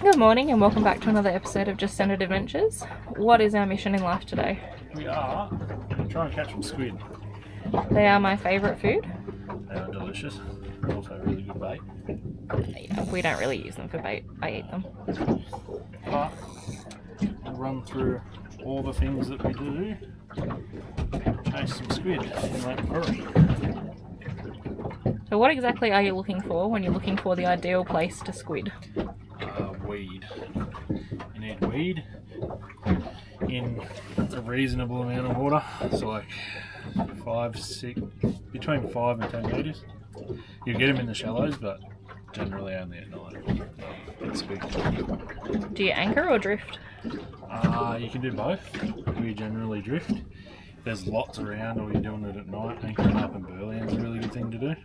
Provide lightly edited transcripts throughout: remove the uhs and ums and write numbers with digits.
Good morning and welcome back to another episode of Just Centered Adventures. What is our mission in life today? We are trying to catch some squid. They are my favourite food. They are delicious. They're also really good bait. Yeah, we don't really use them for bait. I eat them. But we'll run through all the things that we do to chase some squid in Lake Macquarie. So what exactly are you looking for when you're looking for the ideal place to squid? Weed. You need weed in a reasonable amount of water, so like 5, 6, between 5 and 10 metres. You get them in the shallows, but generally only at night. It's big. Do you anchor or drift? You can do both. We generally drift. If there's lots around or you're doing it at night, anchoring up in burley is a really good thing to do.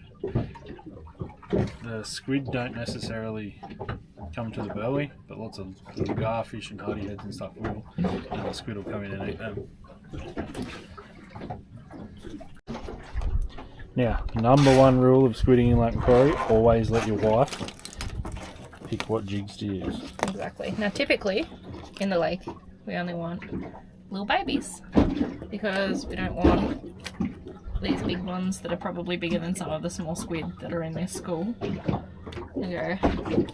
The squid don't necessarily come to the burley, but lots of little garfish and hardyheads and stuff will, and the squid will come in and eat them. Now, number one rule of squidding in Lake Macquarie, always let your wife pick what jigs to use. Exactly. Now typically, in the lake, we only want little babies, because we don't want these big ones that are probably bigger than some of the small squid that are in this school. We'll go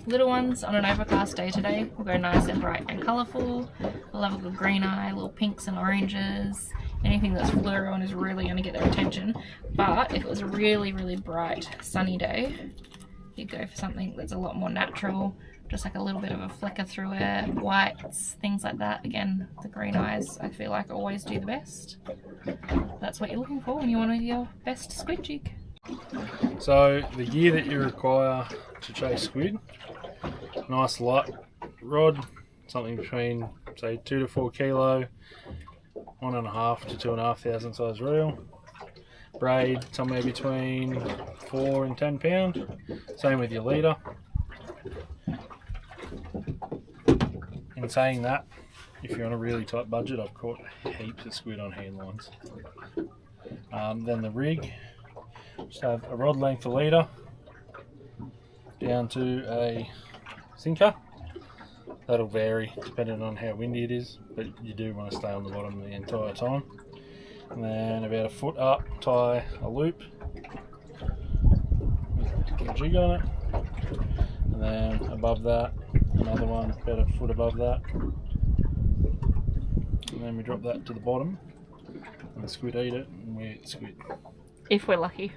little ones on an overcast day today. We'll go nice and bright and colourful. We'll have a little green eye, little pinks and oranges. Anything that's fluoro and is really going to get their attention. But if it was a really, really bright sunny day, you'd go for something that's a lot more natural. Just like a little bit of a flicker through it, whites, things like that. Again, the green eyes I feel like always do the best. That's what you're looking for when you want your best squid jig. So the gear that you require to chase squid, nice light rod, something between say 2 to 4 kilo, 1.5 to 2,500 size reel, braid somewhere between 4 and 10 pound, same with your leader. In saying that, if you're on a really tight budget, I've caught heaps of squid on hand lines. Then the rig, just have a rod length of leader down to a sinker. That'll vary depending on how windy it is, but you do want to stay on the bottom the entire time. And then about 1 foot up, tie a loop with a jig on it, and then above that another one about 1 foot above that, and then we drop that to the bottom and the squid eat it and we eat the squid. If we're lucky.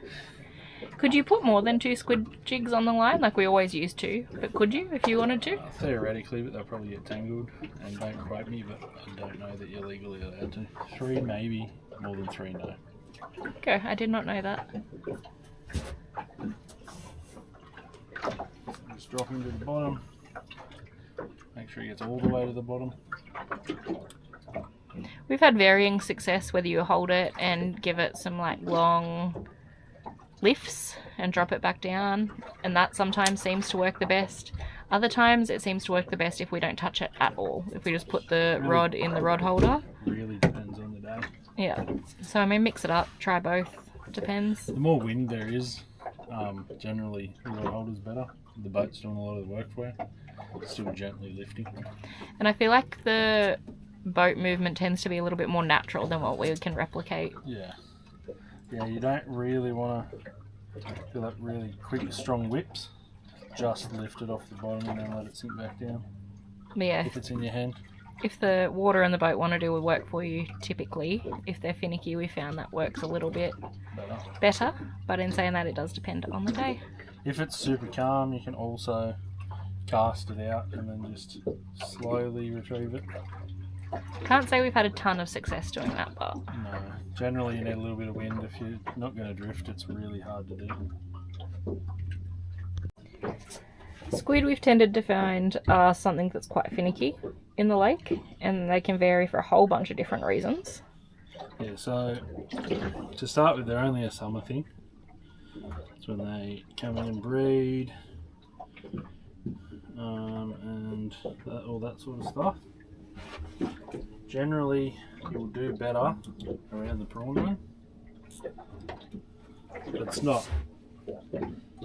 Could you put more than 2 squid jigs on the line like we always used to? But could you if you wanted to? Theoretically, but they'll probably get tangled, and don't quote me, but I don't know that you're legally allowed to. 3 maybe, more than 3 no. Okay, I did not know that. Just drop him to the bottom. Make sure he gets all the way to the bottom. We've had varying success whether you hold it and give it some like long lifts and drop it back down, and that sometimes seems to work the best. Other times it seems to work the best if we don't touch it at all. If we just put the rod in the rod holder. Really depends on the day. Yeah. So I mean, mix it up, try both. Depends. The more wind there is, generally the rod holder's better. The boat's doing a lot of the work for you. Still gently lifting. And I feel like the boat movement tends to be a little bit more natural than what we can replicate. Yeah. Yeah, you don't really want to do that really quick, strong whips. Just lift it off the bottom and then let it sink back down. Yeah. If it's in your hand. If the water and the boat want to do work for you, typically, if they're finicky, we found that works a little bit better. But in saying that, it does depend on the day. If it's super calm, you can also cast it out and then just slowly retrieve it. Can't say we've had a ton of success doing that, but no. Generally, you need a little bit of wind. If you're not going to drift, it's really hard to do. Squid we've tended to find are something that's quite finicky in the lake, and they can vary for a whole bunch of different reasons. Yeah, so to start with, they're only a summer thing. It's when they come in and breed, and all that sort of stuff. Generally, you'll do better around the prawn run, but it's not.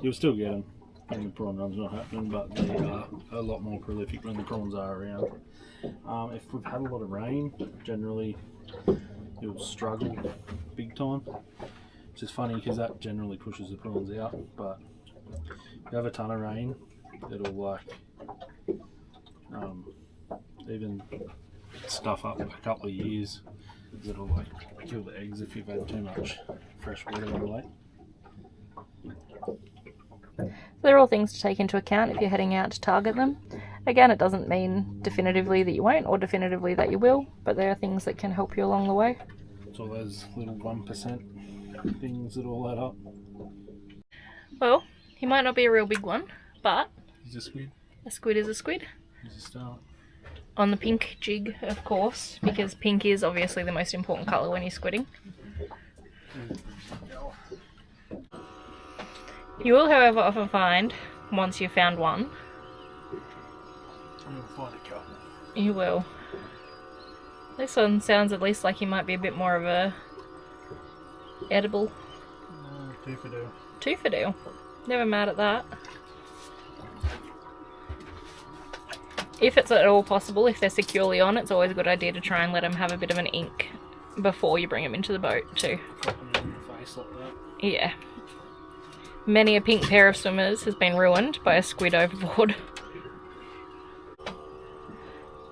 You'll still get them. and the prawn run's not happening, but they are a lot more prolific when the prawns are around. If we've had a lot of rain, generally you'll struggle big time. Which is funny because that generally pushes the prawns out, but if you have a ton of rain, it'll like even stuff up a couple of years. It'll like kill the eggs if you've had too much fresh water in the lake. They're all things to take into account if you're heading out to target them. Again, it doesn't mean definitively that you won't or definitively that you will, but there are things that can help you along the way. It's all those little 1% things that all add up. Well, he might not be a real big one, but He's a squid. a squid is a squid. He's a start. On the pink jig, of course, because pink is obviously the most important colour when you're squidding. You will, however, often find, once you've found one, You'll find a couple. you will. This one sounds at least like he might be a bit more of a edible tooth deal. Never mad at that. If it's at all possible, if they're securely on, it's always a good idea to try and let them have a bit of an ink before you bring them into the boat too. Pop them in the face like that. Yeah. Many a pink pair of swimmers has been ruined by a squid overboard.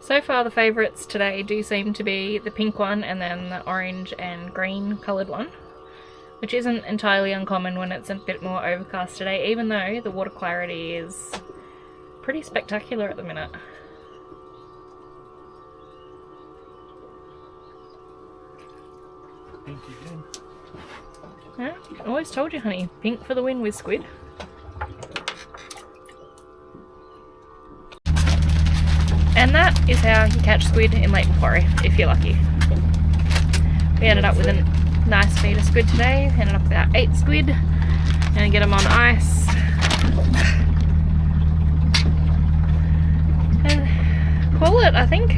So far the favourites today do seem to be the pink one and then the orange and green coloured one, which isn't entirely uncommon when it's a bit more overcast today, even though the water clarity is pretty spectacular at the minute. Pink again. Yeah, I always told you, honey, pink for the win with squid. And that is how you catch squid in Lake Macquarie, if you're lucky. We ended up with a nice feed of squid today, ended up with about 8 squid. Gonna get them on ice. And call it, I think.